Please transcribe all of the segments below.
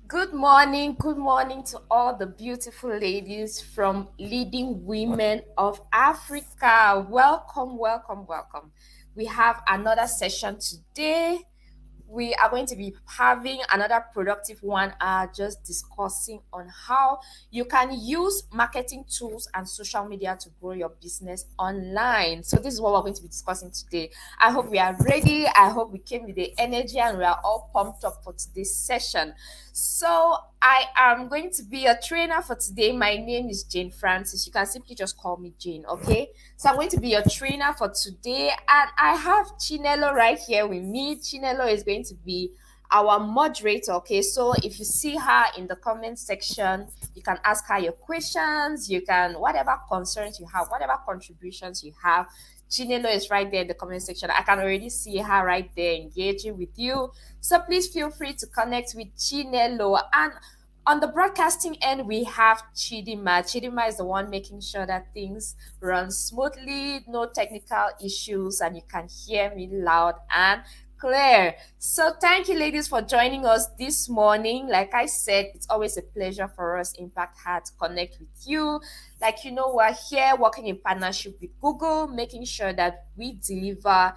Good morning to all the beautiful ladies from leading women of Africa. Welcome, welcome, welcome. We have another session today. We are going to be having another productive 1 hour just discussing on how you can use marketing tools and social media to grow your business online. So this is what we're going to be discussing today. I hope we are ready. I hope we came with the energy and we are all pumped up for today's session. So I am going to be a trainer for today. My name is Jane Francis. You can simply just call me Jane, okay? So I'm going to be your trainer for today, and I have Chinelo right here with me. Chinelo is going to be our moderator, okay? So if you see her in the comment section, you can ask her your questions, you can, whatever concerns you have, whatever contributions you have. Chinelo is right there in the comment section. I can already see her right there engaging with you. So please feel free to connect with Chinelo. And on the broadcasting end, we have Chidima. Chidima is the one making sure that things run smoothly, no technical issues, and you can hear me loud and clear. So thank you, ladies, for joining us this morning. Like I said, it's always a pleasure for us, Impact Heart, to connect with you. Like, we're here working in partnership with Google, making sure that we deliver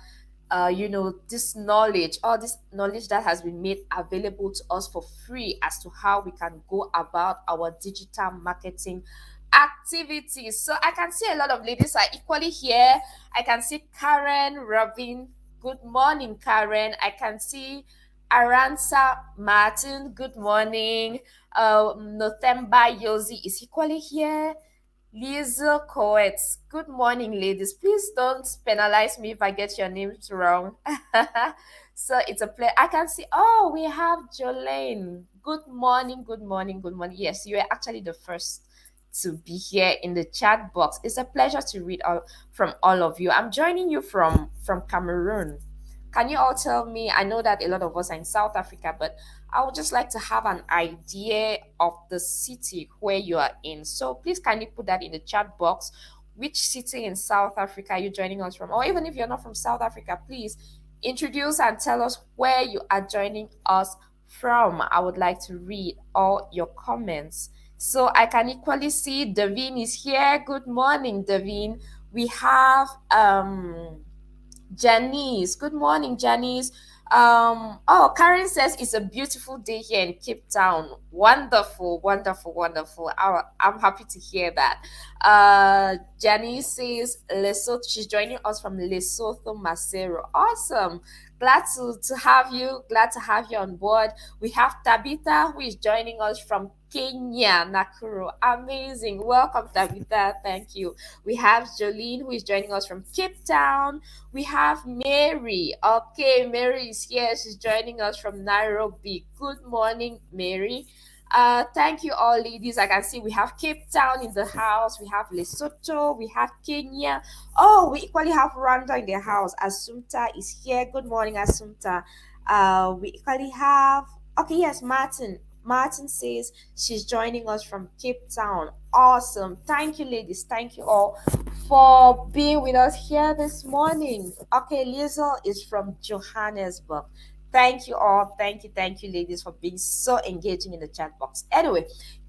this knowledge, all this knowledge that has been made available to us for free as to how we can go about our digital marketing activities. So I can see a lot of ladies are equally here. I can see Karen, Robin. Good morning, Karen. I can see Aransa Martin. Good morning. Nothemba Yosi is equally here. Liesl Coates. Good morning, ladies. Please don't penalize me if I get your names wrong. So it's a pleasure. I can see, oh, we have Jolene. Good morning, good morning, good morning. Yes, you are actually the first to be here in the chat box. It's a pleasure to read from all of you. I'm joining you from Cameroon. Can you all tell me? I know that a lot of us are in South Africa, but I would just like to have an idea of the city where you are in. So please kindly put that in the chat box. Which city in South Africa are you joining us from? Or even if you're not from South Africa, please introduce and tell us where you are joining us from. I would like to read all your comments. So I can equally see Davin is here. Good morning, Davin. We have Janice. Good morning, Janice. Oh, Karen says it's a beautiful day here in Cape Town. Wonderful, wonderful, wonderful. I'm happy to hear that. Janice says Lesotho. She's joining us from Lesotho, Masero. Awesome. Glad to have you. Glad to have you on board. We have Tabitha, who is joining us from Kenya, Nakuru. Amazing. Welcome, Tabitha. Thank you. We have Jolene, who is joining us from Cape Town. We have Mary. Okay, Mary is here. She's joining us from Nairobi. Good morning, Mary. Thank you all, ladies. I can see we have Cape Town in the house. We have Lesotho. We have Kenya. Oh, we equally have Rwanda in the house. Asumta is here. Good morning, Asumta. We equally have. Okay, yes, Martin. Martin says she's joining us from Cape Town. Awesome. Thank you, ladies. Thank you all for being with us here this morning. Okay, Liesel is from Johannesburg. Thank you all. Thank you, ladies, for being so engaging in the chat box. Anyway,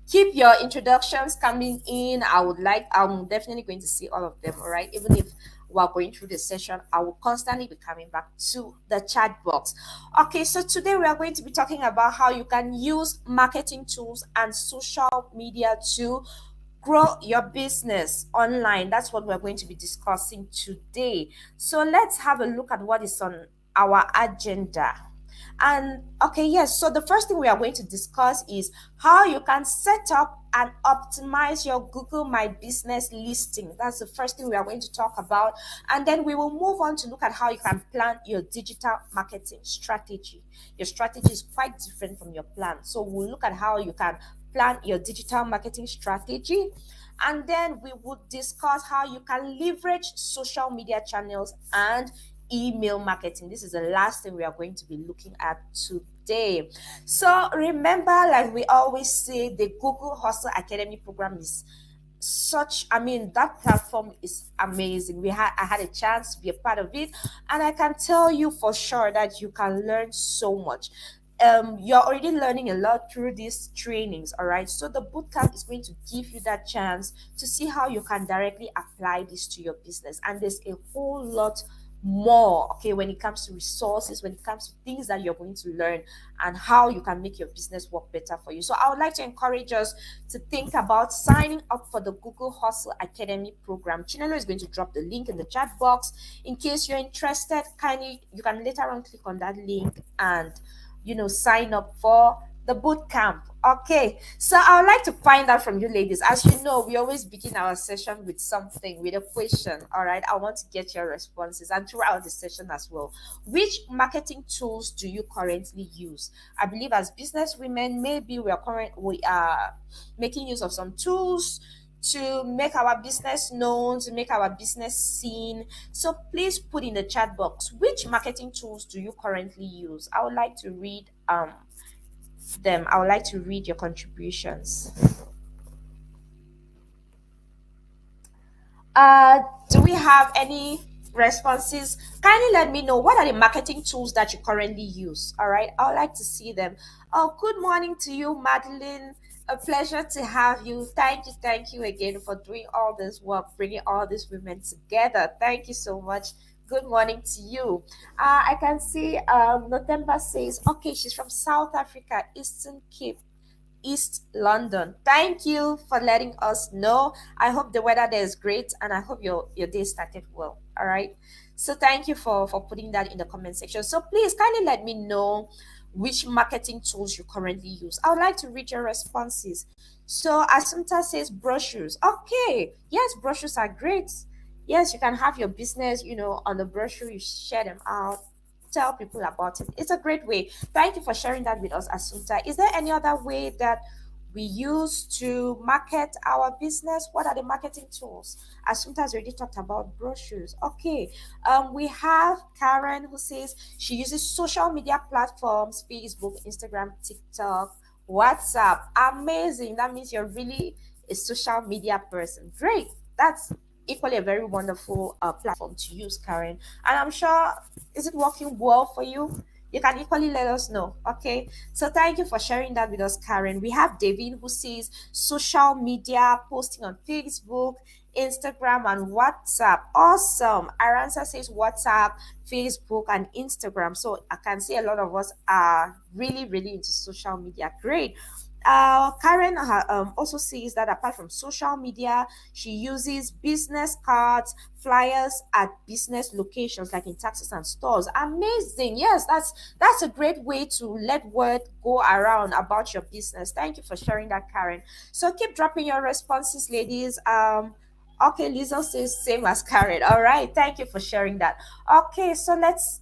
keep your introductions coming in. I'm definitely going to see all of them, all right? Even if we're going through the session, I will constantly be coming back to the chat box. Okay, so today we are going to be talking about how you can use marketing tools and social media to grow your business online. That's what we're going to be discussing today. So let's have a look at what is on our agenda. And okay, yes, so the first thing we are going to discuss is how you can set up and optimize your Google My Business listing. That's the first thing we are going to talk about. And then we will move on to look at how you can plan your digital marketing strategy. Your strategy is quite different from your plan. So we'll look at how you can plan your digital marketing strategy. And then we would discuss how you can leverage social media channels and email marketing. This is the last thing we are going to be looking at today. So remember, like we always say, the Google Hustle Academy program is that platform is amazing. I had a chance to be a part of it, and I can tell you for sure that you can learn so much. you're already learning a lot through these trainings, all right? So the bootcamp is going to give you that chance to see how you can directly apply this to your business. And there's a whole lot more, okay, when it comes to resources, when it comes to things that you're going to learn and how you can make your business work better for you. So I would like to encourage us to think about signing up for the Google Hustle Academy program. Chinelo is going to drop the link in the chat box. In case you're interested, kindly you can later on click on that link and sign up for the boot camp. Okay, so I would like to find out from you ladies. As you know, we always begin our session with something, with a question. All right, I want to get your responses and throughout the session as well. Which marketing tools do you currently use? I believe as business women, maybe we are making use of some tools to make our business known, to make our business seen. So please put in the chat box which marketing tools do you currently use. I would like to read them. I would like to read your contributions. Uh, do we have any responses? Kindly let me know what are the marketing tools that you currently use. All right, I would like to see them. Oh, good morning to you, Madeline. A pleasure to have you. Thank you again for doing all this work, bringing all these women together. Thank you so much. Good morning to you. I can see Notemba says, okay, she's from South Africa, Eastern Cape. East London. Thank you for letting us know. I hope the weather there is great and I hope your day started well. All right. So thank you for putting that in the comment section. So please kindly let me know which marketing tools you currently use. I would like to read your responses. So Assunta says brochures. Okay. Yes, brochures are great. Yes, you can have your business, on the brochure, you share them out, tell people about it. It's a great way. Thank you for sharing that with us, Asunta. Is there any other way that we use to market our business? What are the marketing tools? Asunta has already talked about brochures. Okay. We have Karen who says she uses social media platforms, Facebook, Instagram, TikTok, WhatsApp. Amazing. That means you're really a social media person. Great. That's equally a very wonderful platform to use, Karen. And I'm sure, is it working well for you? You can equally let us know. Okay. So thank you for sharing that with us, Karen. We have David who says social media, posting on Facebook, Instagram, and WhatsApp. Awesome. Aransa says WhatsApp, Facebook, and Instagram. So I can see a lot of us are really, really into social media. Great. Karen also says that apart from social media, she uses business cards, flyers at business locations like in taxis and stores. Amazing. Yes, that's a great way to let word go around about your business. Thank you for sharing that, Karen. So keep dropping your responses, ladies. Okay, Lisa says same as Karen. All right, thank you for sharing that. Okay, so let's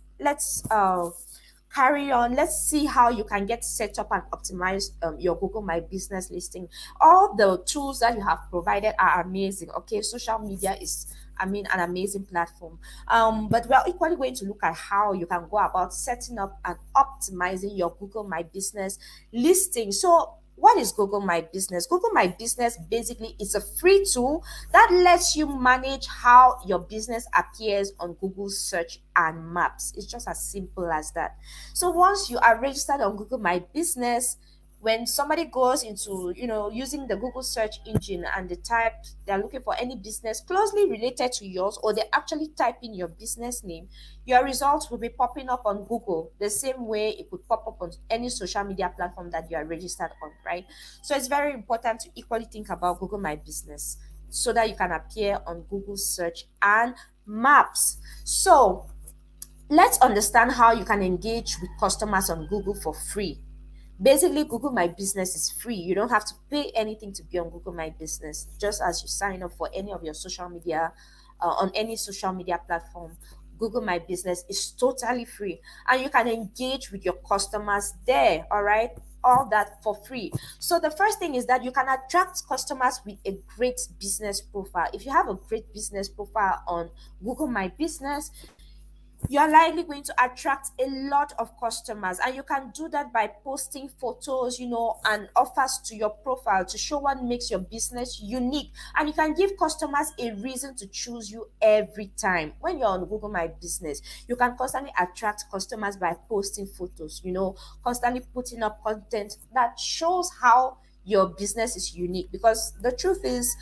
carry on. Let's see how you can get set up and optimize your Google My Business listing. All the tools that you have provided are amazing. Okay, social media is, an amazing platform. But we're equally going to look at how you can go about setting up and optimizing your Google My Business listing. So what is Google My Business? Google My Business basically is a free tool that lets you manage how your business appears on Google search and maps. It's just as simple as that. So once you are registered on Google My Business, when somebody goes into, using the Google search engine and they're looking for any business closely related to yours, or they actually type in your business name, your results will be popping up on Google the same way it would pop up on any social media platform that you are registered on, right? So it's very important to equally think about Google My Business so that you can appear on Google search and maps. So let's understand how you can engage with customers on Google for free. Basically, Google My Business is free. You don't have to pay anything to be on Google My Business, just as you sign up for any of your social media, on any social media platform. Google My Business is totally free, and you can engage with your customers there. All right, all that for free. So the first thing is that you can attract customers with a great business profile. If you have a great business profile on Google My Business, you're likely going to attract a lot of customers, and you can do that by posting photos, and offers to your profile to show what makes your business unique. And you can give customers a reason to choose you every time. When you're on Google My Business, you can constantly attract customers by posting photos, constantly putting up content that shows how your business is unique. Because the truth is,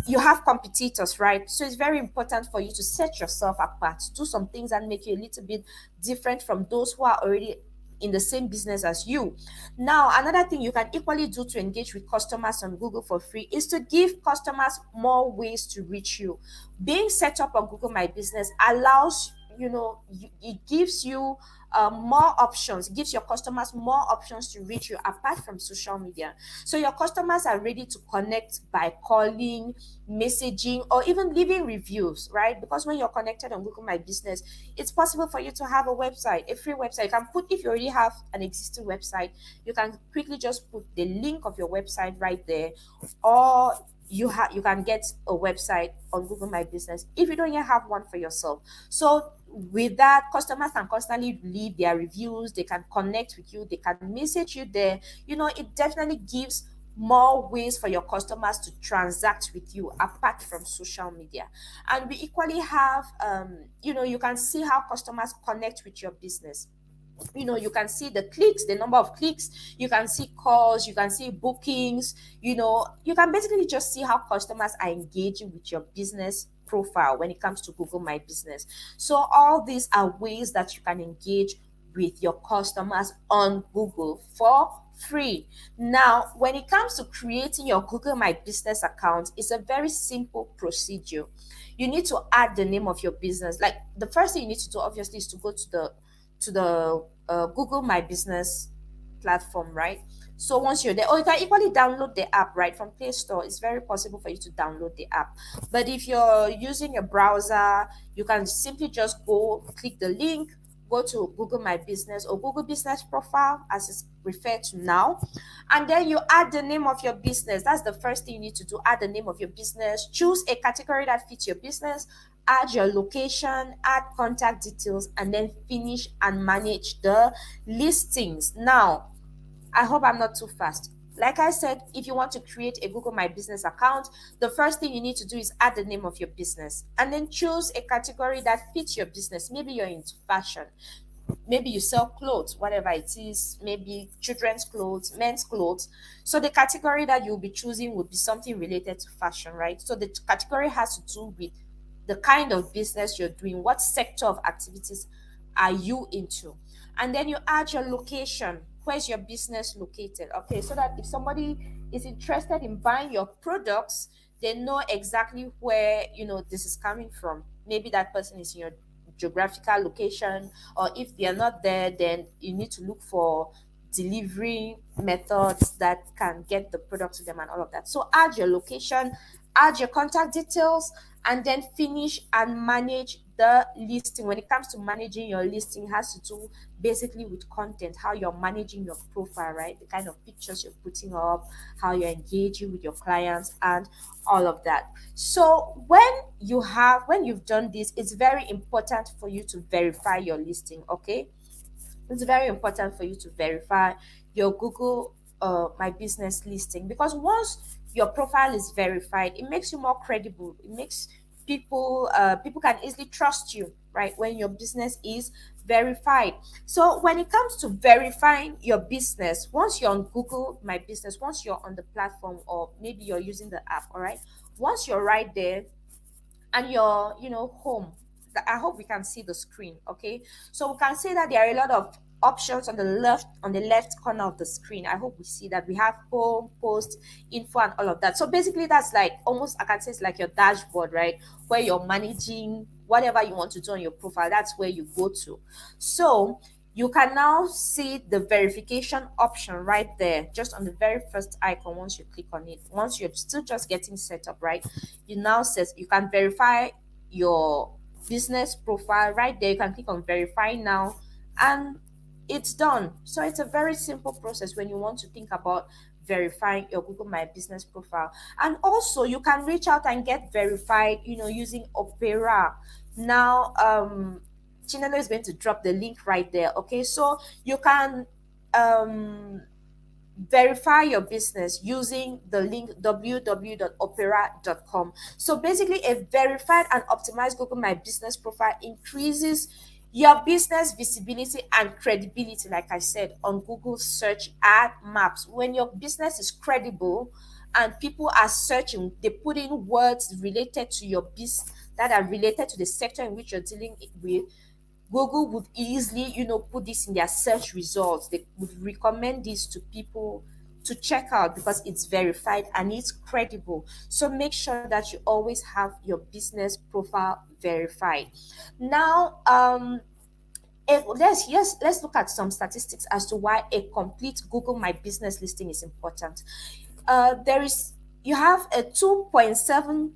you have competitors, right? So it's very important for you to set yourself apart, do some things that make you a little bit different from those who are already in the same business as you. Now, another thing you can equally do to engage with customers on Google for free is to give customers more ways to reach you. Being set up on Google My Business allows, it gives you more options, gives your customers more options to reach you apart from social media. So your customers are ready to connect by calling, messaging, or even leaving reviews, right? Because when you're connected on Google My Business, it's possible for you to have a website, a free website. You can put, if you already have an existing website, you can quickly just put the link of your website right there. Or you can get a website on Google My Business if you don't yet have one for yourself. So with that, customers can constantly leave their reviews, they can connect with you, they can message you there. It definitely gives more ways for your customers to transact with you apart from social media. And we equally have, you can see how customers connect with your business. You can see the clicks, the number of clicks, you can see calls, you can see bookings. You can basically just see how customers are engaging with your business profile when it comes to Google My Business. So all these are ways that you can engage with your customers on Google for free. Now, when it comes to creating your Google My Business account, it's a very simple procedure. You need to add the name of your business. Like, the first thing you need to do obviously is to go to the Google My Business platform, right? So once you're there, or you can equally download the app right from Play Store. It's very possible for you to download the app. But if you're using a browser, you can simply just go click the link, go to Google My Business or Google Business Profile, as it's referred to now, and then you add the name of your business. That's the first thing you need to do. Add the name of your business, choose a category that fits your business, add your location, add contact details, and then finish and manage the listings. Now, I hope I'm not too fast. Like I said, if you want to create a Google My Business account, the first thing you need to do is add the name of your business and then choose a category that fits your business. Maybe you're into fashion, maybe you sell clothes, whatever it is, maybe children's clothes, men's clothes. So the category that you'll be choosing would be something related to fashion, right? So the category has to do with the kind of business you're doing, what sector of activities are you into. And then you add your location. Where's your business located? Okay, so that if somebody is interested in buying your products, they know exactly where this is coming from. Maybe that person is in your geographical location, or if they are not there, then you need to look for delivery methods that can get the product to them and all of that. So add your location, add your contact details, and then finish and manage the listing. When it comes to managing your listing, it has to do basically with content, how you're managing your profile, right? The kind of pictures you're putting up, how you're engaging with your clients, and all of that. So when you've done this, it's very important for you to verify your listing. Okay, it's very important for you to verify your Google My Business listing, because once your profile is verified, it makes you more credible. It makes people can easily trust you, right? When your business is verified. So when it comes to verifying your business, once you're on Google My Business, once you're on the platform, or maybe you're using the app, all right, once you're right there and you're home, I hope we can see the screen. Okay, so we can see that there are a lot of options on the left corner of the screen. I hope we see that we have home, post, info, and all of that. So basically that's like, almost I can say it's like your dashboard, right, where you're managing whatever you want to do on your profile. That's where you go to. So you can now see the verification option right there, just on the very first icon. Once you click on it, once you're still just getting set up, right, you now says you can verify your business profile right there. You can click on verify now, and it's done. So it's a very simple process when you want to think about verifying your Google My Business profile. And also you can reach out and get verified using Opera. Now, Chinelo is going to drop the link right there. Okay, so you can um verify your business using the link www.opera.com. So basically, a verified and optimized Google My Business profile increases your business visibility and credibility, like I said, on Google search ad maps. When your business is credible and people are searching, they put in words related to your business that are related to the sector in which you're dealing with. Google would easily, put this in their search results. They would recommend this to people to check out because it's verified and it's credible. So make sure that you always have your business profile verified. Now, let's look at some statistics as to why a complete Google My Business listing is important. There is You have a 2.7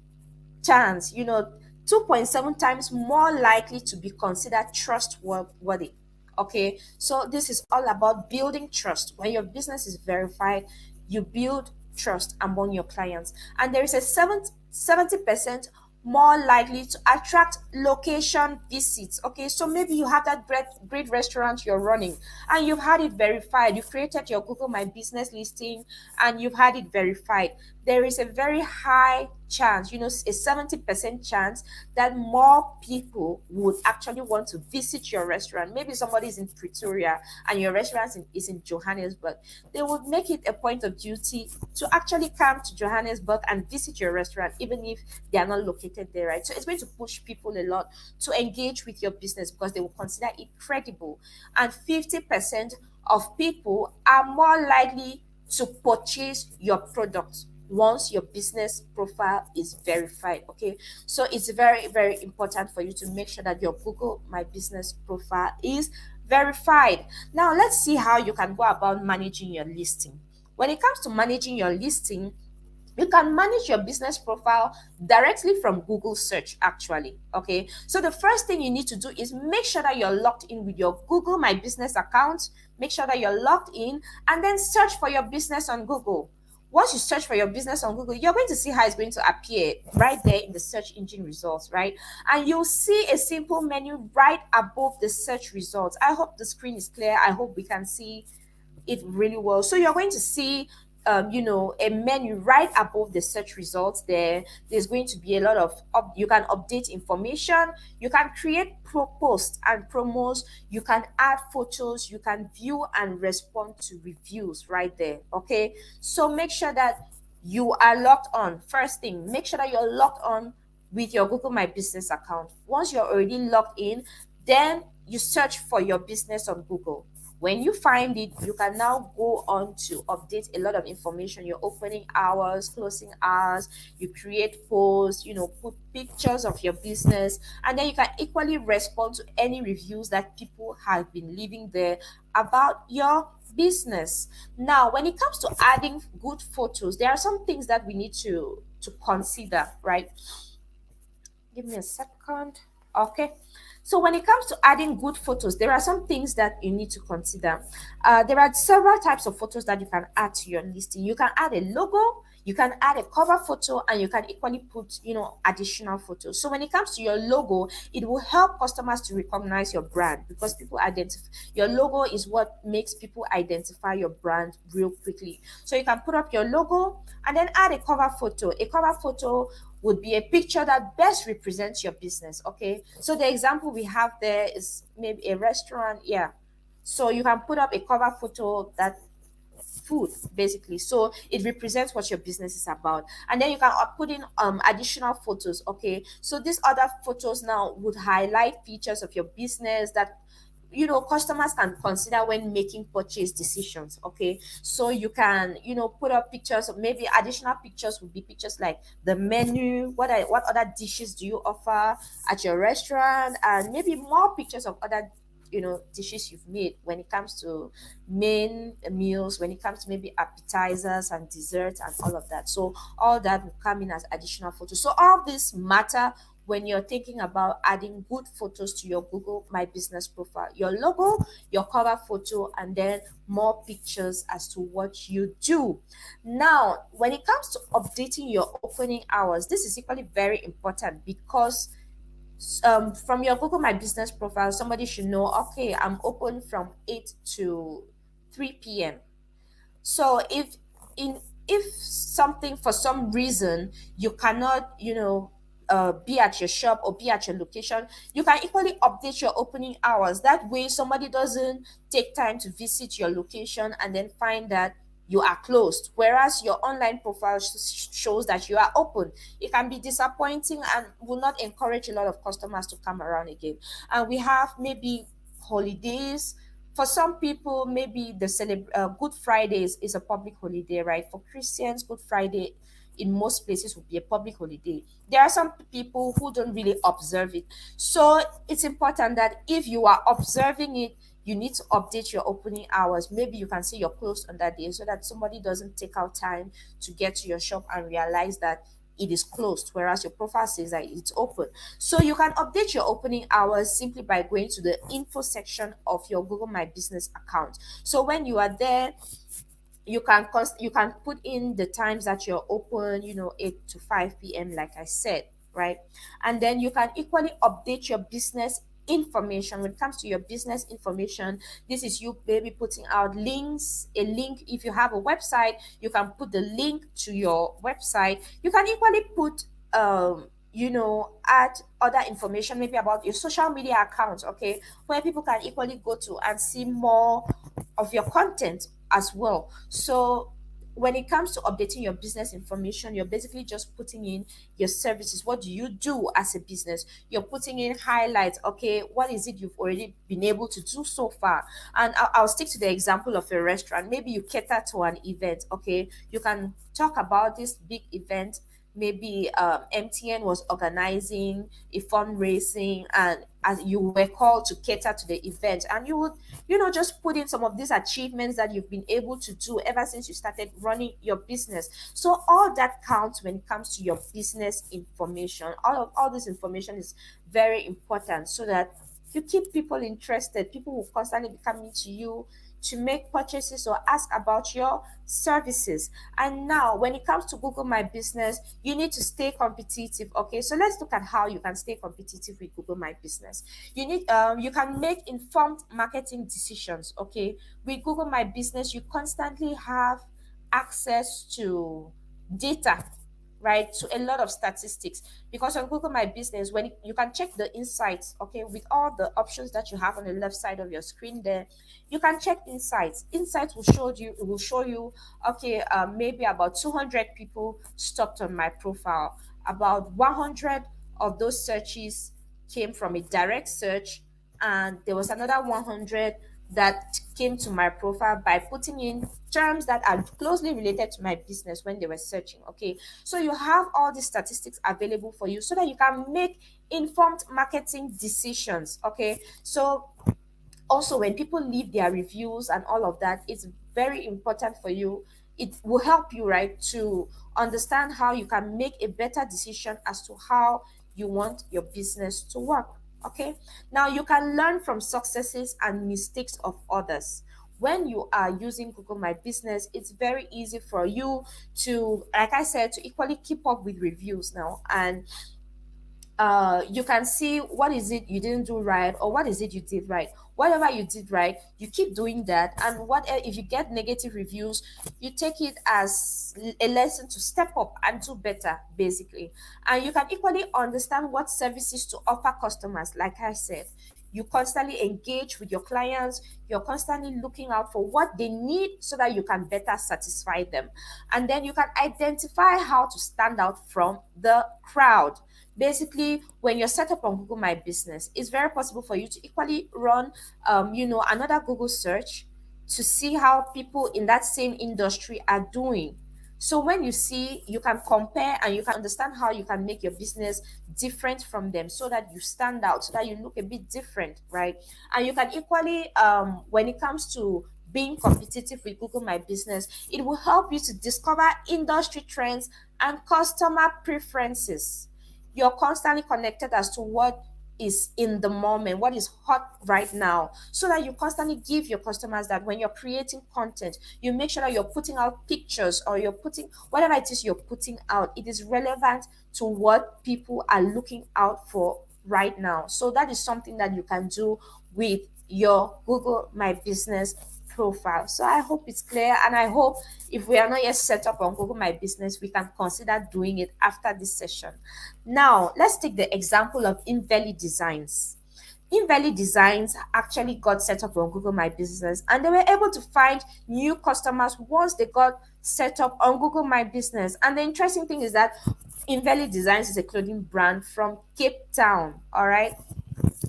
chance, 2.7 times more likely to be considered trustworthy. Okay, so this is all about building trust. When your business is verified, you build trust among your clients, and there is a 70% more likely to attract location visits. Okay, so maybe you have that great restaurant you're running and you've had it verified. You created your Google My Business listing and you've had it verified. There is a very high chance, a 70% chance that more people would actually want to visit your restaurant. Maybe somebody is in Pretoria and your restaurant is in Johannesburg. They would make it a point of duty to actually come to Johannesburg and visit your restaurant, even if they are not located there, right? So it's going to push people a lot to engage with your business because they will consider it credible. And 50% of people are more likely to purchase your product once your business profile is verified. Okay, so it's very, very important for you to make sure that your Google My Business profile is verified. Now let's see how you can go about managing your listing. When it comes to managing your listing, you can manage your business profile directly from Google search, actually. Okay, so the first thing you need to do is make sure that you're logged in with your Google My Business account. Make sure that you're logged in and then search for your business on Google. Once you search for your business on Google, you're going to see how it's going to appear right there in the search engine results, right? And you'll see a simple menu right above the search results. I hope the screen is clear. I hope we can see it really well. So you're going to see a menu right above the search results. There's going to be a lot of you can update information, you can create posts and promos, you can add photos, you can view and respond to reviews right there. Okay, so make sure that you are logged on. First thing, make sure that you're logged on with your Google My Business account. Once you're already logged in, then you search for your business on Google. When you find it, you can now go on to update a lot of information: your opening hours, closing hours, you create posts, put pictures of your business, and then you can equally respond to any reviews that people have been leaving there about your business. Now, when it comes to adding good photos, there are some things that we need to consider, right? Give me a second. Okay. So when it comes to adding good photos, there are some things that you need to consider. There are several types of photos that you can add to your listing. You can add a logo, you can add a cover photo, and you can equally put, additional photos. So when it comes to your logo, it will help customers to recognize your brand because people identify your logo is what makes people identify your brand real quickly. So you can put up your logo and then add a cover photo. A cover photo would be a picture that best represents your business. Okay, so the example we have there is maybe a restaurant. Yeah, so you can put up a cover photo that food basically, so it represents what your business is about, and then you can put in additional photos. Okay, so these other photos now would highlight features of your business that customers can consider when making purchase decisions. Okay, so you can put up pictures of, maybe additional pictures would be pictures like the menu, what other dishes do you offer at your restaurant, and maybe more pictures of other dishes you've made when it comes to main meals, when it comes to maybe appetizers and desserts and all of that. So all that will come in as additional photos. So all this matter when you're thinking about adding good photos to your Google My Business profile: your logo, your cover photo, and then more pictures as to what you do. Now, when it comes to updating your opening hours, this is equally very important because From your Google My Business profile, somebody should know, okay, I'm open from 8 to 3 p.m. So in if something, for some reason, you cannot, be at your shop or be at your location, you can equally update your opening hours. That way somebody doesn't take time to visit your location and then find that you are closed, whereas your online profile shows that you are open. It can be disappointing and will not encourage a lot of customers to come around again. And we have maybe holidays. For some people, maybe the Good Friday is a public holiday, right? For Christians, Good Friday in most places would be a public holiday. There are some people who don't really observe it. So it's important that if you are observing it, you need to update your opening hours. Maybe you can say you're closed on that day so that somebody doesn't take out time to get to your shop and realize that it is closed, whereas your profile says that it's open. So you can update your opening hours simply by going to the info section of your Google My Business account. So when you are there, you can put in the times that you're open, 8 to 5 p.m. like I said, right? And then you can equally update your business information. When it comes to your business information, this is you maybe putting out links. A link, if you have a website, you can put the link to your website. You can equally put add other information, maybe about your social media accounts, okay, where people can equally go to and see more of your content as well. So when it comes to updating your business information, you're basically just putting in your services. What do you do as a business? You're putting in highlights. Okay, what is it you've already been able to do so far? And I'll stick to the example of a restaurant. Maybe you cater to an event. Okay, you can talk about this big event. Maybe MTN was organizing a fundraising, and as you were called to cater to the event, and you would, just put in some of these achievements that you've been able to do ever since you started running your business. So all that counts when it comes to your business information. All this information is very important so that you keep people interested. People will constantly be coming to you to make purchases or ask about your services. And now, when it comes to Google My Business, you need to stay competitive. Okay, so let's look at how you can stay competitive with Google My Business. You can make informed marketing decisions. Okay, with Google My Business, you constantly have access to data, right, to a lot of statistics, because on Google My Business, when you can check the insights, okay, with all the options that you have on the left side of your screen there, you can check insights will show you, okay, maybe about 200 people stopped on my profile. About 100 of those searches came from a direct search, and there was another 100 that came to my profile by putting in terms that are closely related to my business when they were searching. Okay, so you have all the statistics available for you so that you can make informed marketing decisions. Okay, so also when people leave their reviews and all of that, it's very important for you. It will help you, right, to understand how you can make a better decision as to how you want your business to work. Okay, now you can learn from successes and mistakes of others. When you are using Google My Business, it's very easy for you to, like I said, to equally keep up with reviews now, and you can see what is it you didn't do right or what is it you did right. Whatever you did right, you keep doing that, and what if you get negative reviews, you take it as a lesson to step up and do better, basically. And you can equally understand what services to offer customers. Like I said, you constantly engage with your clients, you're constantly looking out for what they need so that you can better satisfy them. And then you can identify how to stand out from the crowd. Basically, when you're set up on Google My Business, it's very possible for you to equally run another Google search to see how people in that same industry are doing. So when you see, you can compare and you can understand how you can make your business different from them so that you stand out, so that you look a bit different, right? And you can equally, when it comes to being competitive with Google My Business, it will help you to discover industry trends and customer preferences. You're constantly connected as to what is in the moment, what is hot right now, so that you constantly give your customers that when you're creating content, you make sure that you're putting out pictures, or you're putting whatever it is you're putting out, it is relevant to what people are looking out for right now. So that is something that you can do with your Google My Business profile. So I hope it's clear, and I hope if we are not yet set up on Google My Business, we can consider doing it after this session. Now, let's take the example of Invalid Designs. Invalid Designs actually got set up on Google My Business, and they were able to find new customers once they got set up on Google My Business. And the interesting thing is that Invalid Designs is a clothing brand from Cape Town. All right.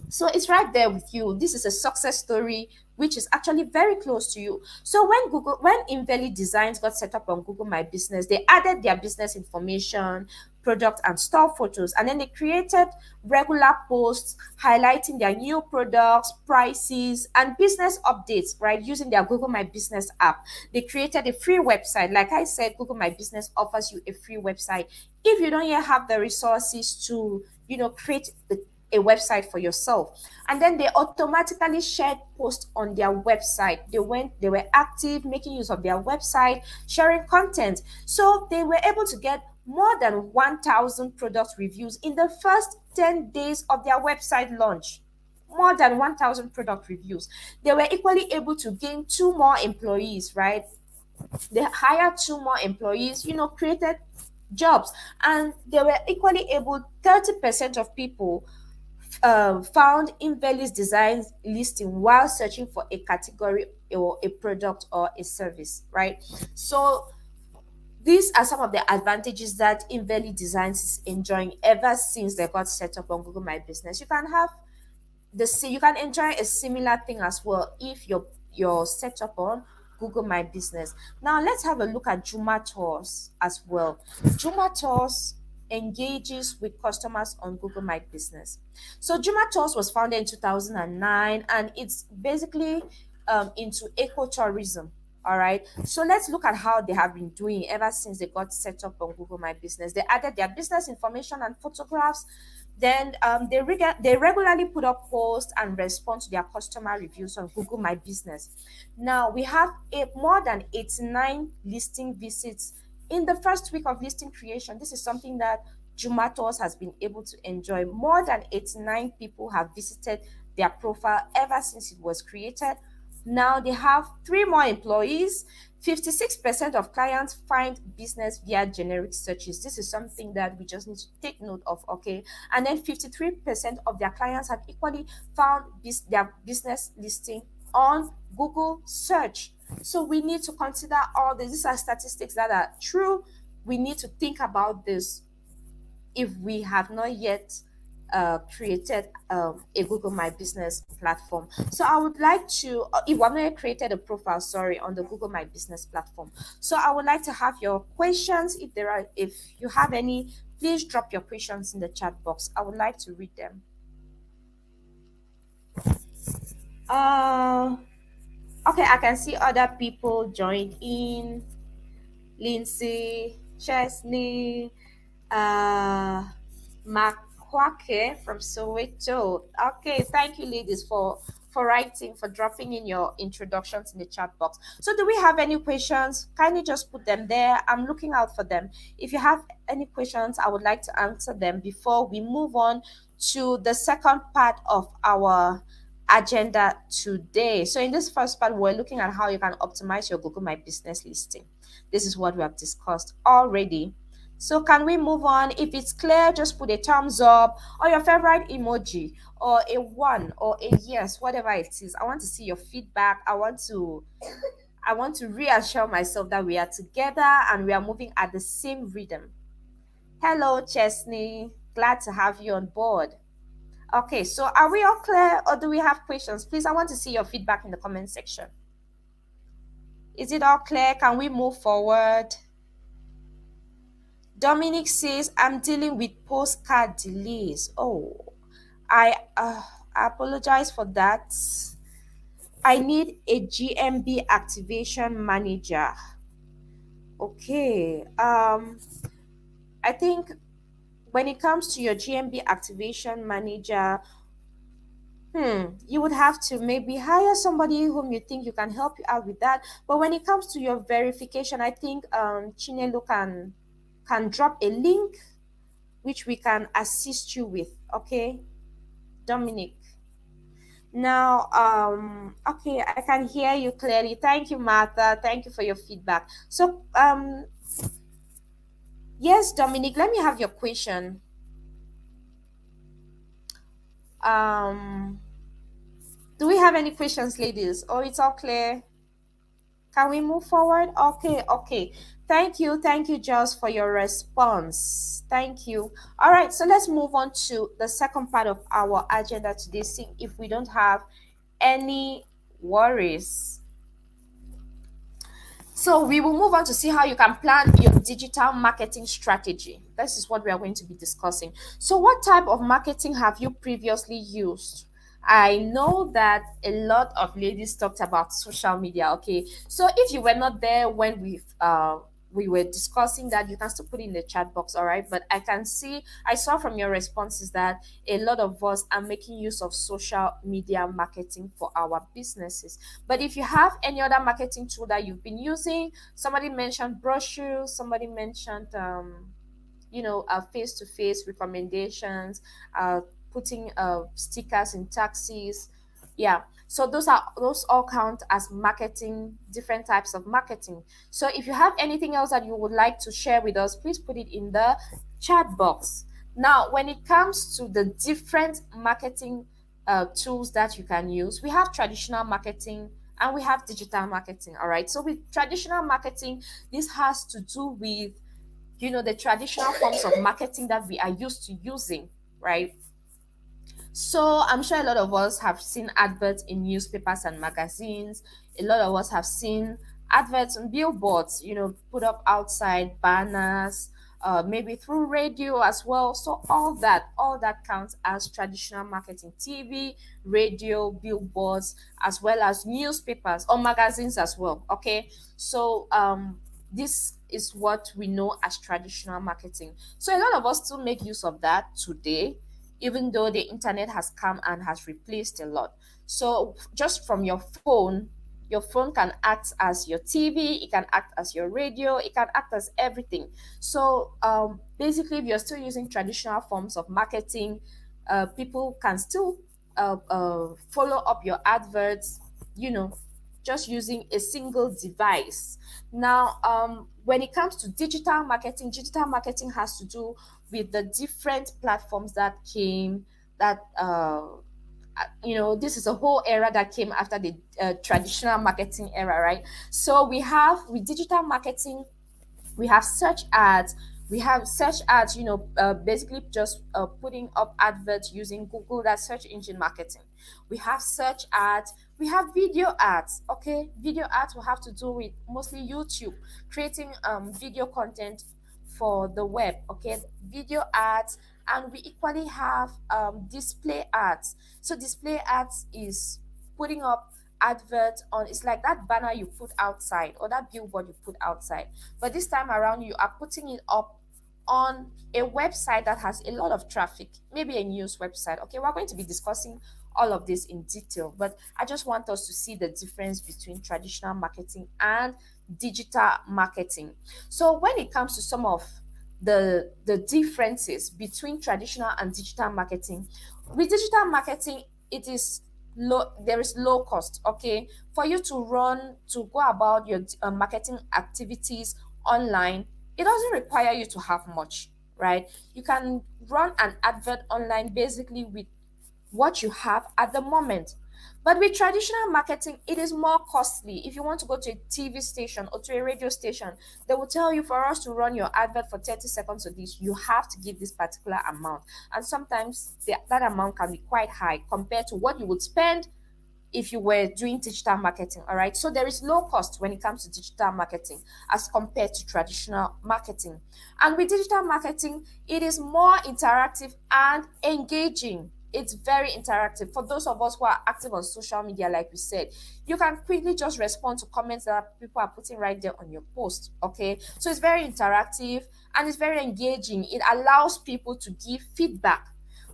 So it's right there with you. This is a success story which is actually very close to you. So when Invalid Designs got set up on Google My Business, they added their business information, product and store photos, and then they created regular posts highlighting their new products, prices, and business updates, right? Using their Google My Business app. They created a free website. Like I said, Google My Business offers you a free website. If you don't yet have the resources to, create a website for yourself, and then they automatically shared posts on their website. They were active, making use of their website, sharing content. So they were able to get more than 1,000 product reviews in the first 10 days of their website launch. More than 1,000 product reviews. They were equally able to gain two more employees, right? They hired two more employees, created jobs, and they were equally able, 30% of people found Invalid Designs listing while searching for a category or a product or a service, right? So these are some of the advantages that Invalid Designs is enjoying ever since they got set up on Google My Business. You can enjoy a similar thing as well if you're set up on Google My Business. Now let's have a look at Juma Tours as well. Juma Tours engages with customers on Google My Business. So Juma Tours was founded in 2009, and it's basically into ecotourism. All right. So let's look at how they have been doing ever since they got set up on Google My Business. They added their business information and photographs. Then they regularly put up posts and respond to their customer reviews on Google My Business. Now we have more than 89 listing visits in the first week of listing creation. This is something that Jumatos has been able to enjoy. More than 89 people have visited their profile ever since it was created. Now they have three more employees. 56% of clients find business via generic searches. This is something that we just need to take note of, okay? And then 53% of their clients have equally found their business listing on Google search. So we need to consider all this. These are statistics that are true. We need to think about this if we have not yet created a Google My Business platform. So I would like to, if I've not yet created a profile, sorry, on the Google My Business platform. So I would like to have your questions. If you have any, please drop your questions in the chat box. I would like to read them. Uh, okay, I can see other people join in. Lindsay, Chesney, uh, Makwake from Soweto. Okay, thank you, ladies, for writing, for dropping in your introductions in the chat box. So, do we have any questions? Kindly just put them there. I'm looking out for them. If you have any questions, I would like to answer them before we move on to the second part of our agenda today. So, in this first part, we're looking at how you can optimize your Google My Business listing. This is what we have discussed already. So can we move on? If it's clear, just put a thumbs up or your favorite emoji or a one or a yes, whatever it is. I want to see your feedback. I want to reassure myself that we are together and we are moving at the same rhythm. Hello, Chesney. Glad to have you on board. Okay, so are we all clear or do we have questions? Please, I want to see your feedback in the comment section. Is it all clear? Can we move forward? Dominic says, I'm dealing with postcard delays. Oh, I apologize for that. I need a GMB activation manager. Okay. I think when it comes to your GMB activation manager, you would have to maybe hire somebody whom you think you can help you out with that. But when it comes to your verification, I think Chinelo can drop a link which we can assist you with. Okay. Dominic. Now, okay, I can hear you clearly. Thank you, Martha. Thank you for your feedback. So, yes, Dominic, let me have your question. Um, do we have any questions, ladies? Or it's all clear? Can we move forward? Okay, okay. Thank you, Joss, for your response. Thank you. All right, so let's move on to the second part of our agenda today. See if we don't have any worries. So we will move on to see how you can plan your digital marketing strategy. This is what we are going to be discussing. So what type of marketing have you previously used? I know that a lot of ladies talked about social media. Okay, so if you were not there when we were discussing that, you can still put it in the chat box. All right, but I saw from your responses that a lot of us are making use of social media marketing for our businesses. But if you have any other marketing tool that you've been using, somebody mentioned brochures, somebody mentioned face-to-face recommendations, putting stickers in taxis. Yeah, so those all count as marketing, different types of marketing. So if you have anything else that you would like to share with us, please put it in the chat box. Now, when it comes to the different marketing tools that you can use, we have traditional marketing and we have digital marketing. All right, so with traditional marketing, this has to do with the traditional forms of marketing that we are used to using, right? So I'm sure a lot of us have seen adverts in newspapers and magazines. A lot of us have seen adverts on billboards, put up outside, banners, maybe through radio as well. So all that counts as traditional marketing: TV, radio, billboards, as well as newspapers or magazines as well. Okay, so this is what we know as traditional marketing. So a lot of us still make use of that today, even though the internet has come and has replaced a lot. So just from your phone can act as your TV, it can act as your radio, it can act as everything. So basically, if you're still using traditional forms of marketing, people can still follow up your adverts, you know, just using a single device. Now, when it comes to digital marketing has to do with the different platforms that came that this is a whole era that came after the traditional marketing era, right? So we have with digital marketing, we have search ads, basically just putting up adverts using Google, that's search engine marketing. We have search ads, we have video ads. Okay, video ads will have to do with mostly YouTube, creating video content for the web. Okay, video ads. And we equally have display ads. So display ads is putting up advert on, it's like that banner you put outside or that billboard you put outside, but this time around you are putting it up on a website that has a lot of traffic, maybe a news website. Okay, we're going to be discussing all of this in detail, but I just want us to see the difference between traditional marketing and digital marketing. So when it comes to some of the differences between traditional and digital marketing, with digital marketing, it is there is low cost. Okay, for you to go about your marketing activities online, it doesn't require you to have much, right? You can run an advert online basically with what you have at the moment. But with traditional marketing, it is more costly. If you want to go to a TV station or to a radio station, they will tell you, for us to run your advert for 30 seconds of this, you have to give this particular amount. And sometimes that amount can be quite high compared to what you would spend if you were doing digital marketing. All right, so there is low cost when it comes to digital marketing as compared to traditional marketing. And with digital marketing, it is more interactive and engaging. It's very interactive. For those of us who are active on social media, like we said, you can quickly just respond to comments that people are putting right there on your post. Okay, so it's very interactive and it's very engaging. It allows people to give feedback.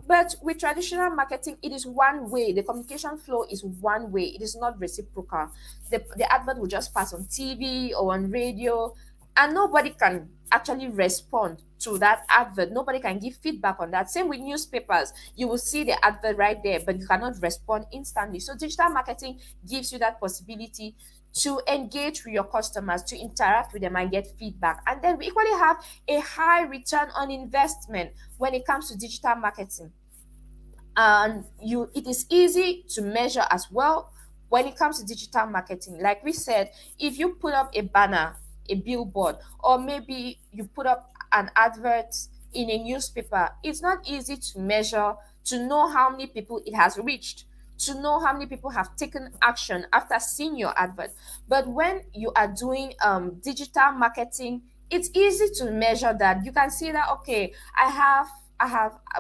But with traditional marketing, it is one way. The communication flow is one way. It is not reciprocal. The advert will just pass on TV or on radio, and nobody can actually respond to that advert. Nobody can give feedback on that. Same with newspapers. You will see the advert right there, but you cannot respond instantly. So digital marketing gives you that possibility to engage with your customers, to interact with them and get feedback. And then we equally have a high return on investment when it comes to digital marketing. And it is easy to measure as well when it comes to digital marketing. Like we said, if you put up a banner, a billboard, or maybe you put up an advert in a newspaper, it's not easy to measure, to know how many people it has reached, to know how many people have taken action after seeing your advert. But when you are doing digital marketing, it's easy to measure that. You can see that, okay, I have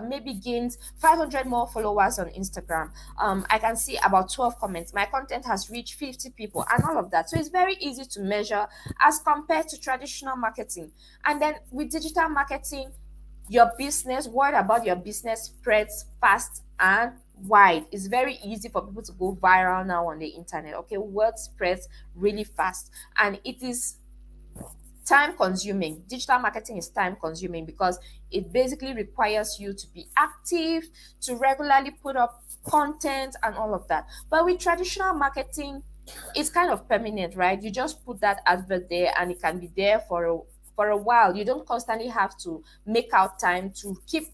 maybe gained 500 more followers on Instagram. I can see about 12 comments. My content has reached 50 people and all of that. So it's very easy to measure as compared to traditional marketing. And then with digital marketing, your business, word about your business spreads fast and wide. It's very easy for people to go viral now on the internet. Okay, word spreads really fast, and it is time consuming. Digital marketing is time consuming because it basically requires you to be active, to regularly put up content and all of that. But with traditional marketing, it's kind of permanent, right? You just put that advert there and it can be there for a while. You don't constantly have to make out time to keep,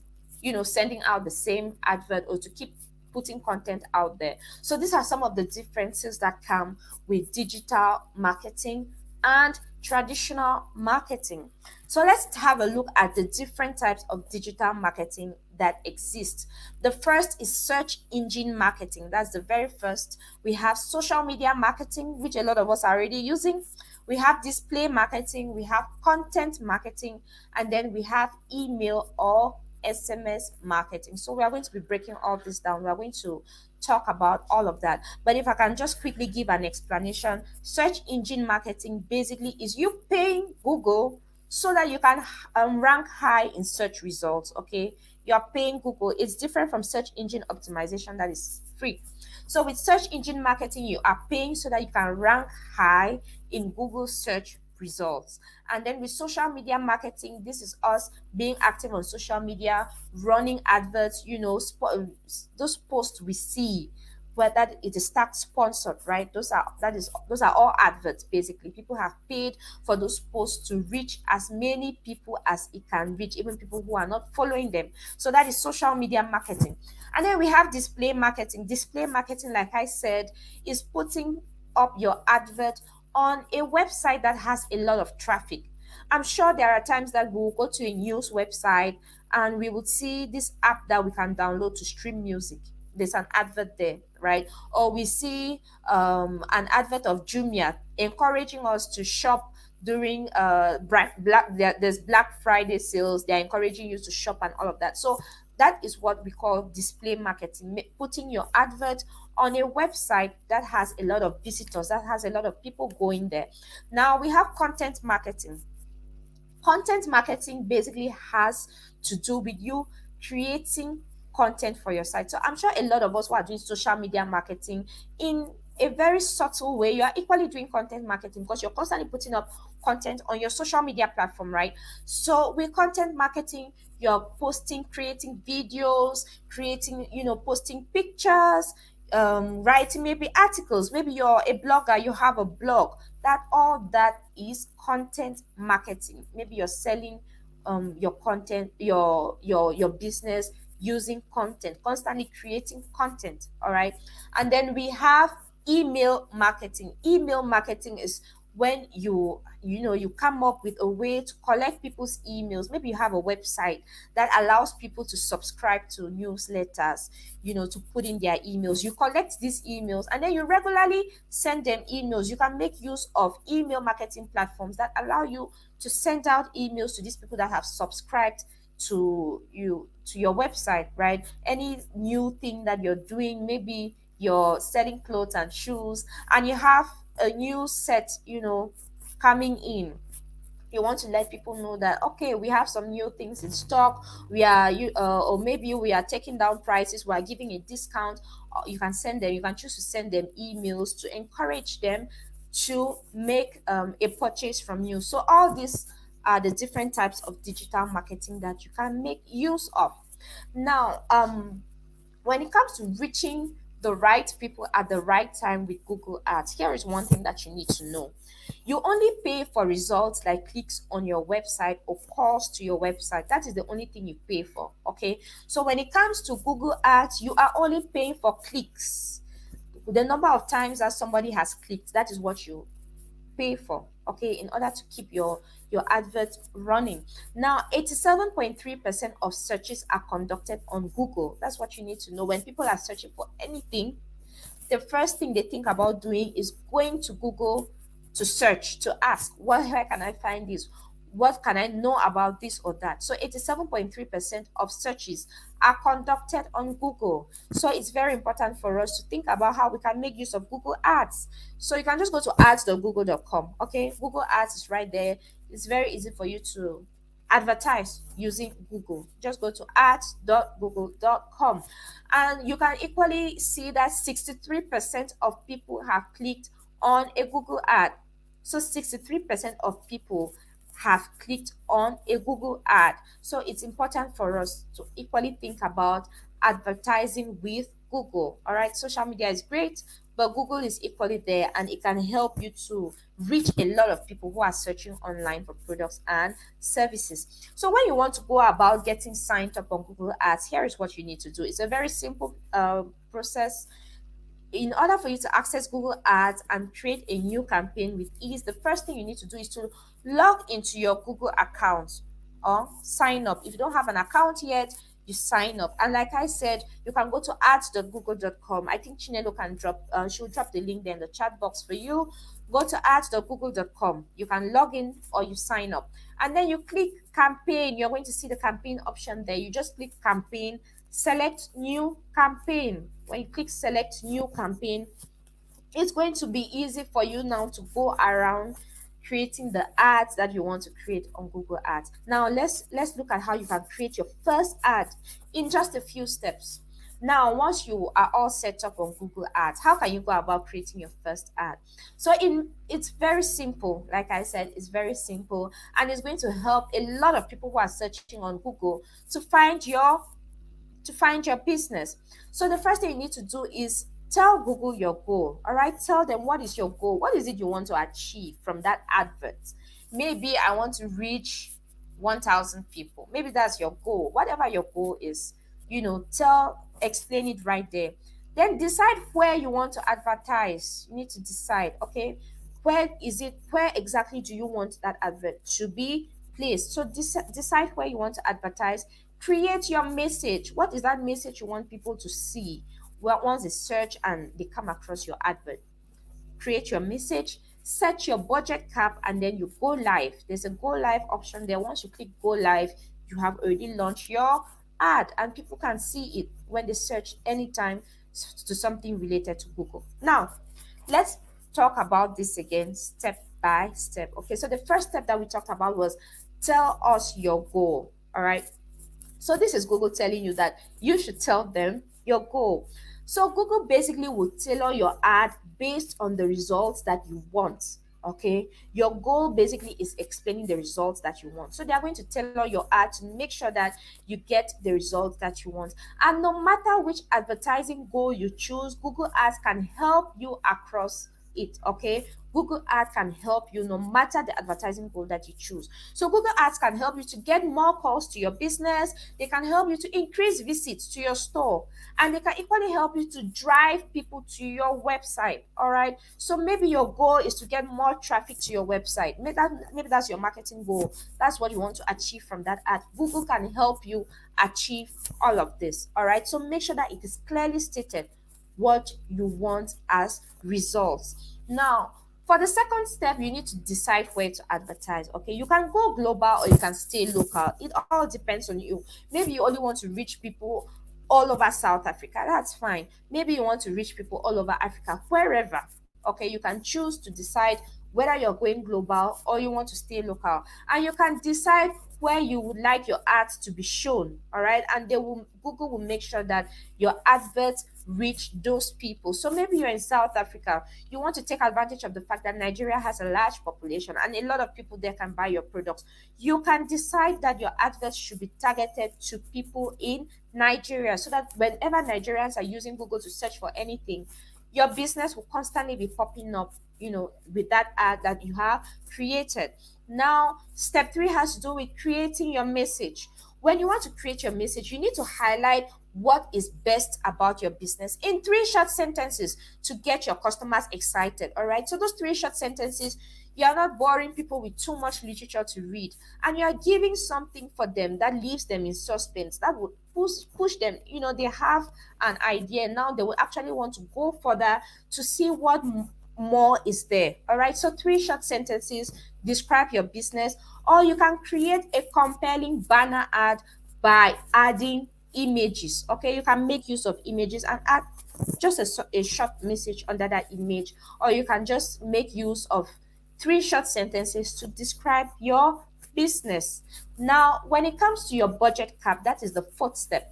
sending out the same advert or to keep putting content out there. So these are some of the differences that come with digital marketing and traditional marketing. So let's have a look at the different types of digital marketing that exist. The first is search engine marketing. That's the very first. We have social media marketing, which a lot of us are already using. We have display marketing, we have content marketing, and then we have email or SMS marketing. So we are going to be breaking all this down. We are going to talk about all of that. But if I can just quickly give an explanation, search engine marketing basically is you paying Google so that you can rank high in search results. Okay, you're paying Google. It's different from search engine optimization that is free. So with search engine marketing, you are paying so that you can rank high in Google search results. And then with social media marketing, this is us being active on social media, running adverts, those posts we see whether it is tax sponsored, right? Those are all adverts. Basically, people have paid for those posts to reach as many people as it can reach, even people who are not following them. So that is social media marketing. And then we have display marketing. Display marketing, like I said, is putting up your advert on a website that has a lot of traffic. I'm sure there are times that we'll go to a news website and we would see this app that we can download to stream music. There's an advert there, right? Or we see an advert of Jumia encouraging us to shop during there's Black Friday sales. They're encouraging you to shop and all of that. So that is what we call display marketing, putting your advert on a website that has a lot of visitors, that has a lot of people going there. Now we have content marketing. Content marketing basically has to do with you creating content for your site. So I'm sure a lot of us who are doing social media marketing in a very subtle way, you are equally doing content marketing because you're constantly putting up content on your social media platform, right? So with content marketing, you're posting, creating videos, posting pictures, writing maybe articles, maybe you're a blogger, you have a blog. That is content marketing. Maybe you're selling your content, your business using content, constantly creating content. All right. And then we have email marketing. Email marketing is when you come up with a way to collect people's emails. Maybe you have a website that allows people to subscribe to newsletters, to put in their emails. You collect these emails and then you regularly send them emails. You can make use of email marketing platforms that allow you to send out emails to these people that have subscribed to your website, right? Any new thing that you're doing, maybe you're selling clothes and shoes and you have a new set, coming in. You want to let people know that, okay, we have some new things in stock. Or maybe we are taking down prices, we are giving a discount. You can choose to send them emails to encourage them to make a purchase from you. So all these are the different types of digital marketing that you can make use of. Now, when it comes to reaching the right people at the right time with Google Ads, here is one thing that you need to know. You only pay for results like clicks on your website or calls to your website. That is the only thing you pay for. Okay. So when it comes to Google Ads, you are only paying for clicks. The number of times that somebody has clicked, that is what you pay for, okay, in order to keep your advert running. Now, 87.3% of searches are conducted on Google. That's what you need to know. When people are searching for anything, the first thing they think about doing is going to Google to search, to ask, where can I find this? What can I know about this or that? So 87.3% of searches are conducted on Google. So it's very important for us to think about how we can make use of Google Ads. So you can just go to ads.google.com. Okay, Google Ads is right there. It's very easy for you to advertise using Google. Just go to ads.google.com, and you can equally see that 63% of people have clicked on a Google ad. So 63% of people have clicked on a Google ad. So it's important for us to equally think about advertising with Google. All right, social media is great, but Google is equally there, and it can help you to reach a lot of people who are searching online for products and services. So when you want to go about getting signed up on Google Ads, here is what you need to do. It's a very simple process. In order for you to access Google Ads and create a new campaign with ease, the first thing you need to do is to log into your Google account or sign up. If you don't have an account yet, you sign up. And like I said, you can go to ads.google.com. I think Chinelo can she'll drop the link there in the chat box for you. Go to ads.google.com. You can log in or you sign up. And then you click campaign. You're going to see the campaign option there. You just click campaign, select new campaign. When you click select new campaign, it's going to be easy for you now to go around creating the ads that you want to create on Google Ads. Now let's look at how you can create your first ad in just a few steps. Now, once you are all set up on Google Ads, how can you go about creating your first ad? So it's very simple. Like I said, it's very simple, and it's going to help a lot of people who are searching on Google to find your business. So the first thing you need to do is tell Google your goal. All right, tell them what is your goal. What is it you want to achieve from that advert? Maybe I want to reach 1,000 people. Maybe that's your goal. Whatever your goal is, explain it right there. Then decide where you want to advertise. You need to decide, okay, where exactly do you want that advert to be placed? So decide where you want to advertise. Create your message. What is that message you want people to see? Well, once they search and they come across your advert, create your message, set your budget cap, and then you go live. There's a go live option there. Once you click go live, you have already launched your ad, and people can see it when they search anytime to something related to Google. Now, let's talk about this again step by step. Okay, so the first step that we talked about was tell us your goal. All right, so this is Google telling you that you should tell them your goal. So Google basically will tailor your ad based on the results that you want. Okay, your goal basically is explaining the results that you want. So they are going to tailor your ad to make sure that you get the results that you want. And no matter which advertising goal you choose, Google Ads can help you across it. Okay, Google Ads can help you no matter the advertising goal that you choose. So Google Ads can help you to get more calls to your business. They can help you to increase visits to your store, and they can equally help you to drive people to your website. All right, so maybe your goal is to get more traffic to your website. Maybe that's your marketing goal. That's what you want to achieve from that ad. Google can help you achieve all of this. All right, so make sure that it is clearly stated what you want as results. Now, for the second step, you need to decide where to advertise. Okay, you can go global or you can stay local. It all depends on you. Maybe you only want to reach people all over South Africa. That's fine. Maybe you want to reach people all over Africa, wherever. Okay, you can choose to decide whether you're going global or you want to stay local. And you can decide where you would like your ads to be shown. All right, and Google will make sure that your adverts reach those people. So maybe you're in South Africa, you want to take advantage of the fact that Nigeria has a large population and a lot of people there can buy your products. You can decide that your adverts should be targeted to people in Nigeria, so that whenever Nigerians are using Google to search for anything, your business will constantly be popping up, with that ad that you have created. Now, step three has to do with creating your message. When you want to create your message, you need to highlight what is best about your business in three short sentences to get your customers excited. All right. So, those three short sentences, you are not boring people with too much literature to read, and you are giving something for them that leaves them in suspense, that would push them. They have an idea now, they will actually want to go further to see what more is there. All right, so three short sentences describe your business, or you can create a compelling banner ad by adding images. Okay, you can make use of images and add just a short message under that image, or you can just make use of three short sentences to describe your business. Now, when it comes to your budget cap, that is the fourth step.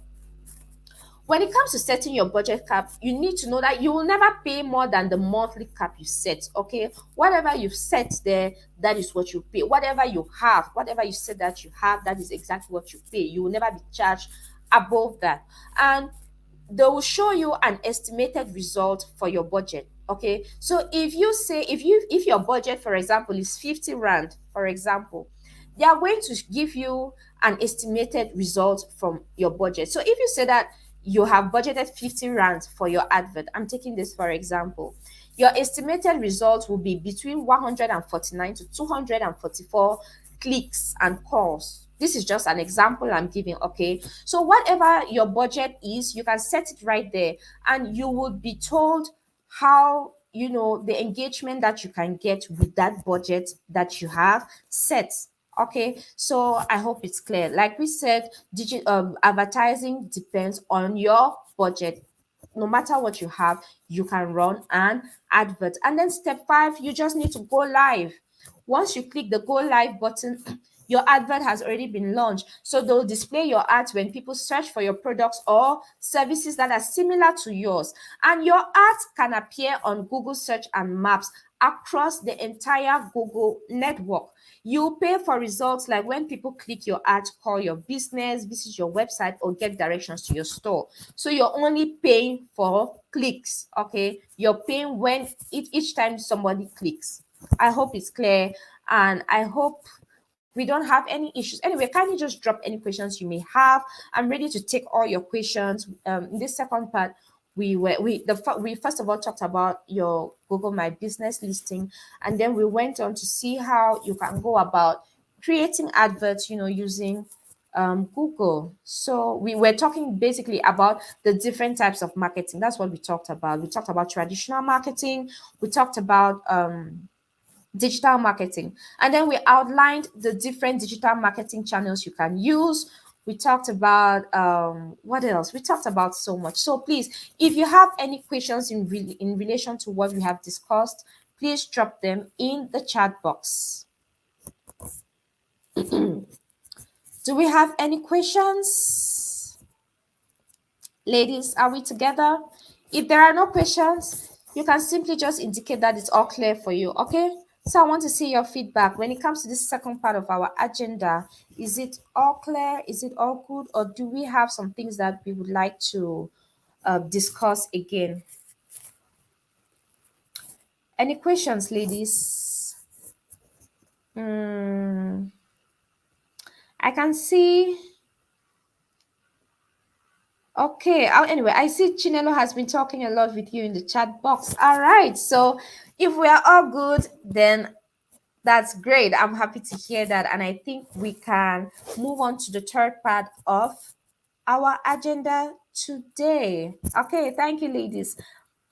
When it comes to setting your budget cap, you need to know that you will never pay more than the monthly cap you set. Okay, whatever you've set there, that is what you pay. Whatever you have, whatever you said that you have, that is exactly what you pay. You will never be charged above that. And they will show you an estimated result for your budget. Okay, so if your budget, for example, is 50 rand, for example, they are going to give you an estimated result from your budget. So if you say that you have budgeted 50 rand for your advert, I'm taking this for example, your estimated result will be between 149 to 244 clicks and calls. This is just an example I'm giving. Okay, so whatever your budget is, you can set it right there, and you will be told how, the engagement that you can get with that budget that you have set. Okay, so I hope it's clear. Like we said, advertising depends on your budget. No matter what you have, you can run an advert. And then step five, you just need to go live. Once you click the go live button, your advert has already been launched. So they'll display your ads when people search for your products or services that are similar to yours. And your ads can appear on Google search and maps across the entire Google network. You pay for results like when people click your ad, call your business, visit your website, or get directions to your store. So you're only paying for clicks. Okay, you're paying when each time somebody clicks. I hope it's clear, and I hope we don't have any issues. Anyway, kindly just drop any questions you may have. I'm ready to take all your questions. In this second part, we first of all talked about your Google My Business listing, and then we went on to see how you can go about creating adverts, using Google. So we were talking basically about the different types of marketing. That's what we talked about. We talked about traditional marketing. We talked about digital marketing, and then we outlined the different digital marketing channels you can use. We talked about what else? We talked about so much. So please, if you have any questions in relation to what we have discussed, please drop them in the chat box. Do we have any questions? Ladies, are we together? If there are no questions, you can simply just indicate that it's all clear for you. Okay, so I want to see your feedback when it comes to this second part of our agenda. Is it all clear? Is it all good? Or do we have some things that we would like to discuss again? Any questions, ladies? I can see. Okay. Anyway, I see Chinelo has been talking a lot with you in the chat box. All right. So if we are all good, then that's great. I'm happy to hear that. And I think we can move on to the third part of our agenda today. Okay. Thank you, ladies.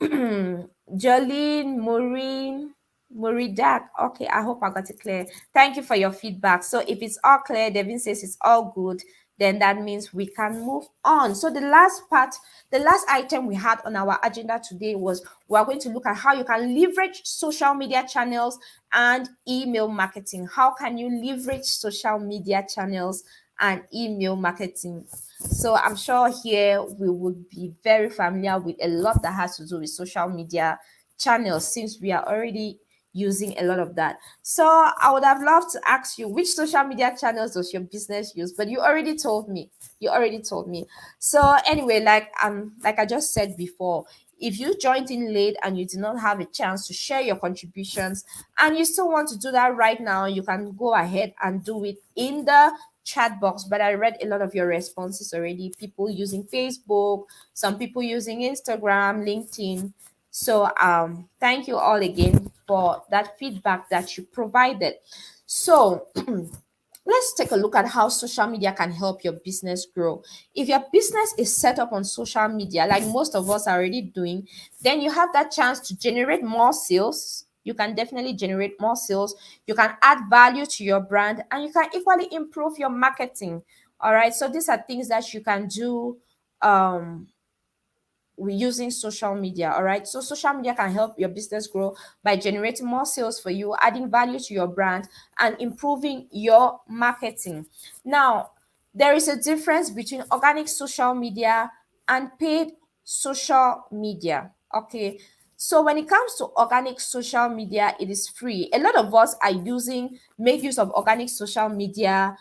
Jolene, Maureen, Muridak. Okay, I hope I got it clear. Thank you for your feedback. So if it's all clear, Devin says it's all good. then that means we can move on. So the last item we had on our agenda today was we are going to look at how you can leverage social media channels and email marketing. How can you leverage social media channels and email marketing? So I'm sure here we would be very familiar with a lot that has to do with social media channels since we are already using a lot of that. So I would have loved to ask you which social media channels does your business use, but you already told me. You already told me. So anyway, like I just said before, if you joined in late and you did not have a chance to share your contributions and you still want to do that right now, you can go ahead and do it in the chat box. But I read a lot of your responses already. People using Facebook, some people using Instagram, LinkedIn. So thank you all again for that feedback that you provided. So let's take a look at how social media can help your business grow. If your business is set up on social media, like most of us are already doing, then you have that chance to generate more sales. You can definitely generate more sales. You can add value to your brand and you can equally improve your marketing. All right. So these are things that you can do um using social media. All right, so social media can help your business grow by generating more sales for you, adding value to your brand, and improving your marketing. Now, there is a difference between organic social media and paid social media. Okay, so when it comes to organic social media, it is free. A lot of us are using make use of organic social media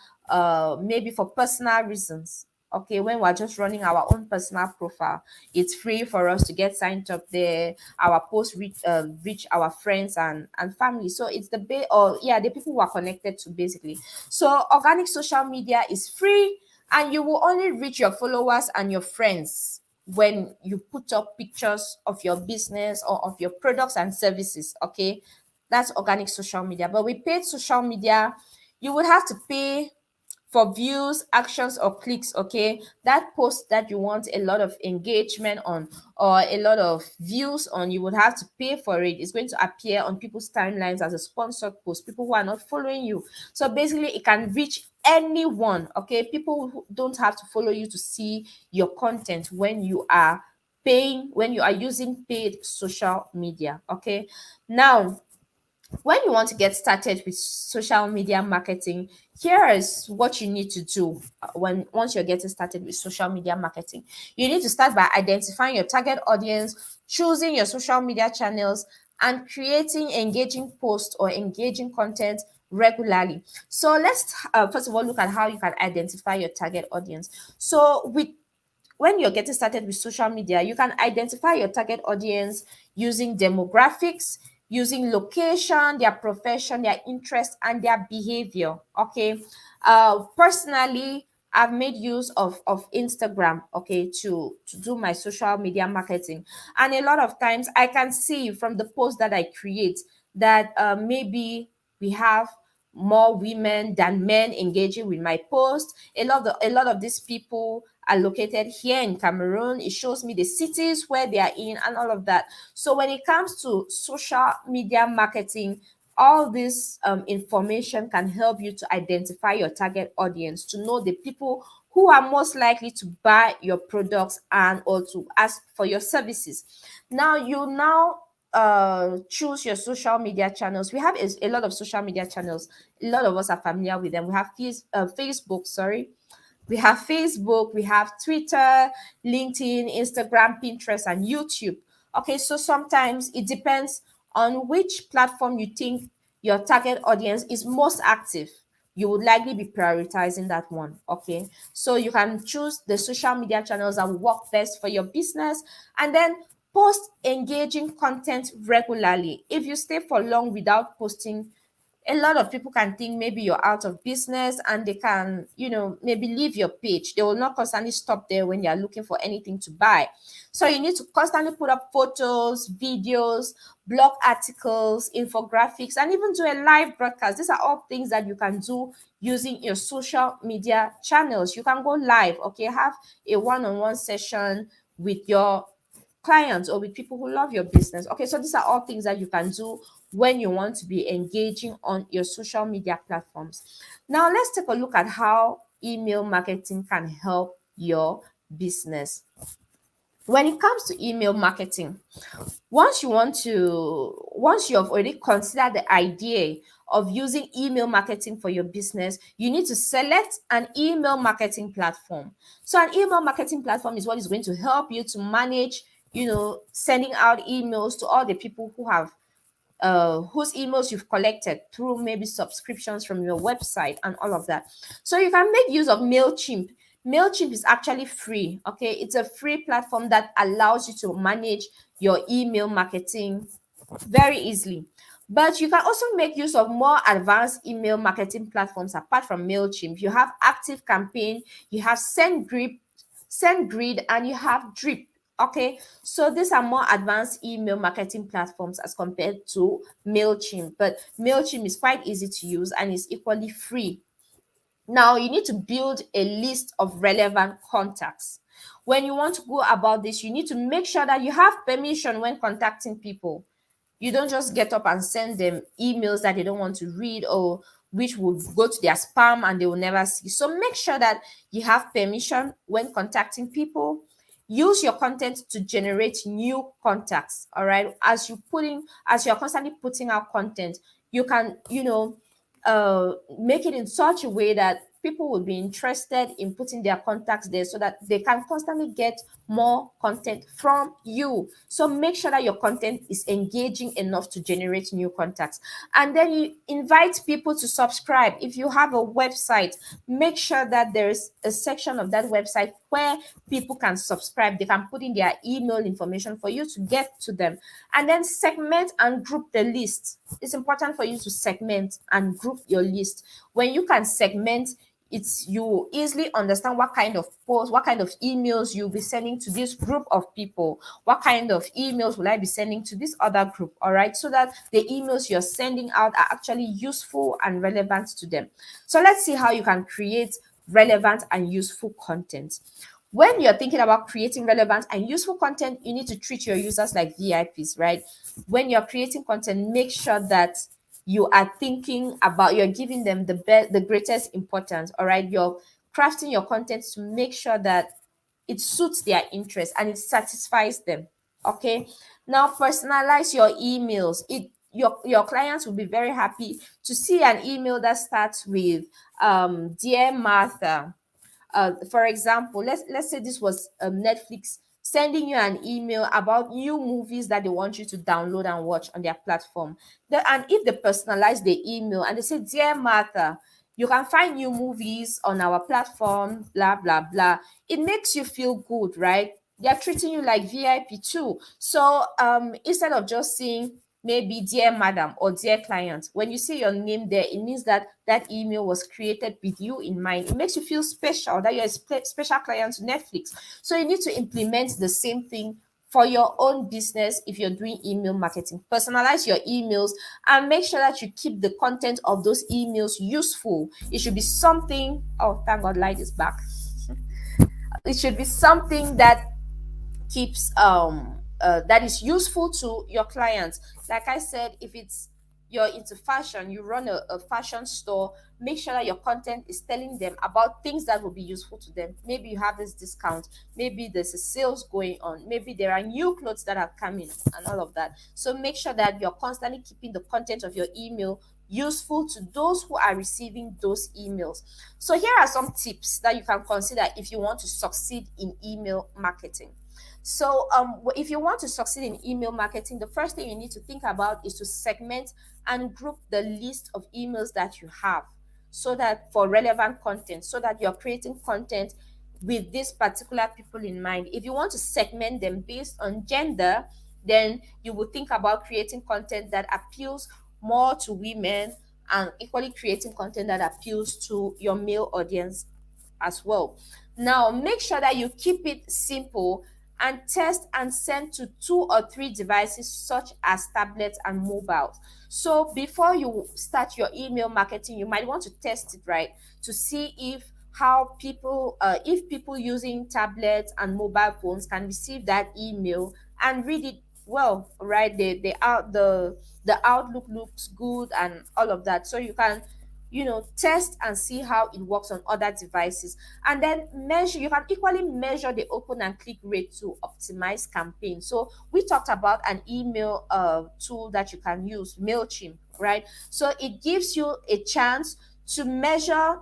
maybe for personal reasons. Okay, when we're just running our own personal profile, it's free for us to get signed up there. Our posts reach our friends and family. So it's the or yeah, the people who are connected to basically. So organic social media is free, and you will only reach your followers and your friends when you put up pictures of your business or of your products and services. Okay, that's organic social media. But with paid social media, you would have to pay for views, actions, or clicks. Okay, that post that you want a lot of engagement on or a lot of views on, you would have to pay for it. It's going to appear on people's timelines as a sponsored post, people who are not following you. So basically it can reach anyone. Okay, people who don't have to follow you to see your content when you are paying, when you are using paid social media. Okay, now when you want to get started with social media marketing, here is what you need to do. When once you're getting started with social media marketing, you need to start by identifying your target audience, choosing your social media channels, and creating engaging posts or engaging content regularly. So let's first of all look at how you can identify your target audience. So with when you're getting started with social media, you can identify your target audience using demographics, using location, their profession, their interest, and their behavior. Okay. Personally, I've made use of Instagram, okay, to do my social media marketing. And a lot of times I can see from the posts that I create that maybe we have more women than men engaging with my post. A lot of these people are located here in Cameroon. It shows me the cities where they are in and all of that. So when it comes to social media marketing, all this information can help you to identify your target audience, to know the people who are most likely to buy your products and or to ask for your services. Now you choose your social media channels. We have a lot of social media channels. A lot of us are familiar with them. We have Facebook, sorry. We have Facebook, we have Twitter, LinkedIn, Instagram, Pinterest, and YouTube. Okay, so sometimes it depends on which platform you think your target audience is most active. You would likely be prioritizing that one. Okay, so you can choose the social media channels that will work best for your business and then post engaging content regularly. If you stay for long without posting, a lot of people can think maybe you're out of business and they can, maybe leave your page. They will not constantly stop there when you're looking for anything to buy. So you need to constantly put up photos, videos, blog articles, infographics, and even do a live broadcast. These are all things that you can do using your social media channels. You can go live, okay, have a one-on-one session with your clients or with people who love your business. Okay, so these are all things that you can do when you want to be engaging on your social media platforms. Now, let's take a look at how email marketing can help your business. When it comes to email marketing, once you have already considered the idea of using email marketing for your business, you need to select an email marketing platform. So an email marketing platform is what is going to help you to manage, sending out emails to all the people whose emails you've collected through maybe subscriptions from your website and all of that. So you can make use of Mailchimp. Mailchimp is actually free. Okay, it's a free platform that allows you to manage your email marketing very easily. But you can also make use of more advanced email marketing platforms apart from Mailchimp. You have Active Campaign, you have SendGrid, and you have Drip. Okay, so these are more advanced email marketing platforms as compared to Mailchimp, but Mailchimp is quite easy to use and is equally free. Now, you need to build a list of relevant contacts. When you want to go about this, you need to make sure that you have permission when contacting people. You don't just get up and send them emails that they don't want to read, or which will go to their spam and they will never see. So make sure that you have permission when contacting people. Use your content to generate new contacts. All right. As you're constantly putting out content, you can, make it in such a way that people will be interested in putting their contacts there so that they can constantly get more content from you. So make sure that your content is engaging enough to generate new contacts. And then you invite people to subscribe. If you have a website, make sure that there's a section of that website where people can subscribe. They can put in their email information for you to get to them. And then segment and group the list. It's important for you to segment and group your list. When you can segment, you easily understand what kind of posts, what kind of emails you'll be sending to this group of people, what kind of emails will I be sending to this other group. All right, so that the emails you're sending out are actually useful and relevant to them. So let's see how you can create relevant and useful content. When you're thinking about creating relevant and useful content, you need to treat your users like VIPs, right? When you're creating content, make sure that you're giving them the greatest importance. All right, you're crafting your content to make sure that it suits their interest and it satisfies them. Okay, now personalize your emails. Your clients will be very happy to see an email that starts with dear Martha. For example, let's say this was Netflix sending you an email about new movies that they want you to download and watch on their platform. And if they personalize the email and they say, "Dear Martha, you can find new movies on our platform," blah blah blah, it makes you feel good, right? They're treating you like VIP too. So instead of just saying maybe "dear madam" or "dear client," when you see your name there, it means that that email was created with you in mind. It makes you feel special, that you're a special client to Netflix. So you need to implement the same thing for your own business. If you're doing email marketing, personalize your emails and make sure that you keep the content of those emails useful. It should be something, oh thank God light is back. It should be something that keeps that is useful to your clients. Like I said, if you're into fashion, you run a fashion store, make sure that your content is telling them about things that will be useful to them. Maybe you have this discount, maybe there's a sales going on, maybe there are new clothes that are coming and all of that. So make sure that you're constantly keeping the content of your email useful to those who are receiving those emails. So here are some tips that you can consider if you want to succeed in email marketing. So, if you want to succeed in email marketing, the first thing you need to think about is to segment and group the list of emails that you have, so that for relevant content, so that you're creating content with these particular people in mind. If you want to segment them based on gender, then you would think about creating content that appeals more to women and equally creating content that appeals to your male audience as well. Now, make sure that you keep it simple and test and send to 2 or 3 devices such as tablets and mobiles. So before you start your email marketing, you might want to test it, right? To see if people using tablets and mobile phones can receive that email and read it well, right? The outlook looks good and all of that. So you can test and see how it works on other devices, and then measure. You can equally measure the open and click rate to optimize campaigns. So we talked about an email tool that you can use, Mailchimp, right? So it gives you a chance to measure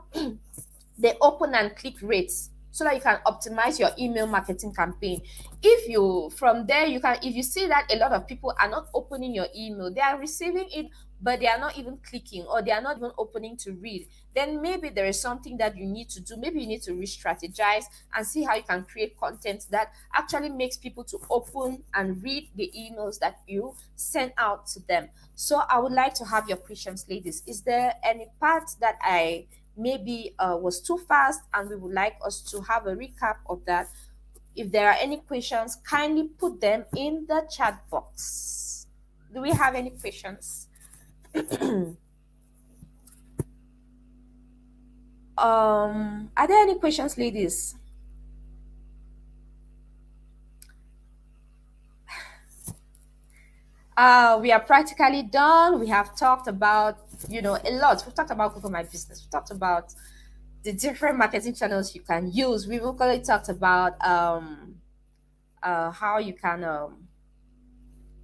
the open and click rates so that you can optimize your email marketing campaign. If you from there you can, if you see that a lot of people are not opening your email, they are receiving it but they are not even clicking, or they are not even opening to read, then maybe there is something that you need to do. Maybe you need to re-strategize and see how you can create content that actually makes people to open and read the emails that you send out to them. So I would like to have your questions, ladies. Is there any part that I maybe was too fast and we would like us to have a recap of that? If there are any questions, kindly put them in the chat box. Do we have any questions? Are there any questions, ladies? We are practically done. We have talked about, a lot. We've talked about Google My Business. We've talked about the different marketing channels you can use. We've also talked about how you can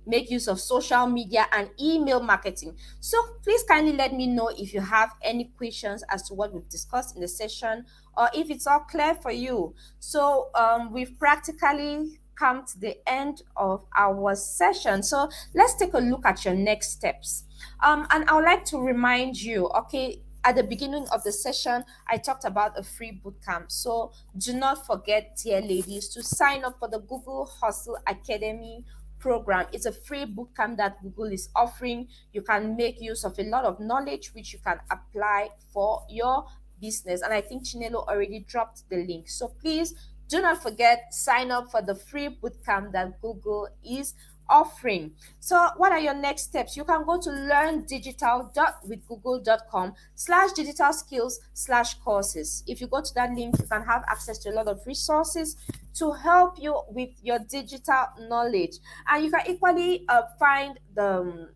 make use of social media and email marketing. So please kindly let me know if you have any questions as to what we've discussed in the session, or if it's all clear for you. So we've practically come to the end of our session. So let's take a look at your next steps. And I would like to remind you, okay, at the beginning of the session, I talked about a free bootcamp. So do not forget, dear ladies, to sign up for the Google Hustle Academy program. It's a free bootcamp that Google is offering. You can make use of a lot of knowledge which you can apply for your business. And I think Chinelo already dropped the link. So please do not forget, sign up for the free bootcamp that Google is offering. So what are your next steps? You can go to learndigital.withgoogle.com/digital skills/courses. If you go to that link, you can have access to a lot of resources to help you with your digital knowledge. And you can equally find the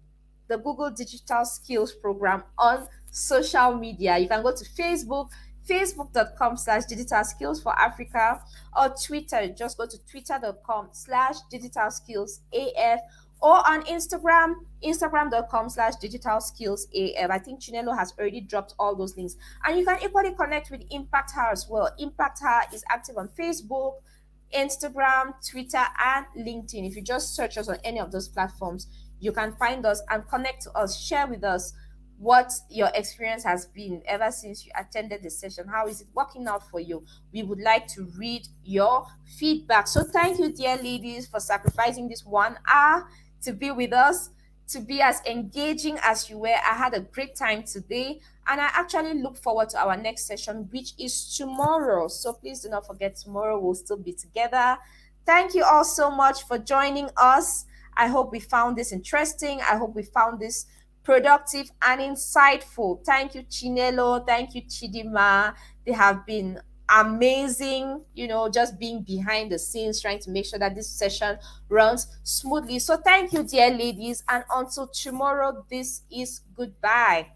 Google Digital Skills Program on social media. You can go to Facebook, facebook.com/digital skills for Africa, or Twitter. Just go to twitter.com/digital skills AF, or on Instagram, instagram.com/digital skills AF. I think Chinelo has already dropped all those links. And you can equally connect with Impact Her as well. Impact Her is active on Facebook, Instagram, Twitter, and LinkedIn. If you just search us on any of those platforms, you can find us and connect to us. Share with us what your experience has been ever since you attended the session. How is it working out for you? We would like to read your feedback. So thank you, dear ladies, for sacrificing this 1 hour to be with us, to be as engaging as you were. I had a great time today, and I actually look forward to our next session, which is tomorrow. So please do not forget, tomorrow we'll still be together. Thank you all so much for joining us. I hope we found this interesting. I hope we found this productive and insightful. Thank you, Chinelo. Thank you, Chidima. They have been amazing, just being behind the scenes, trying to make sure that this session runs smoothly. So thank you, dear ladies. And until tomorrow, this is goodbye.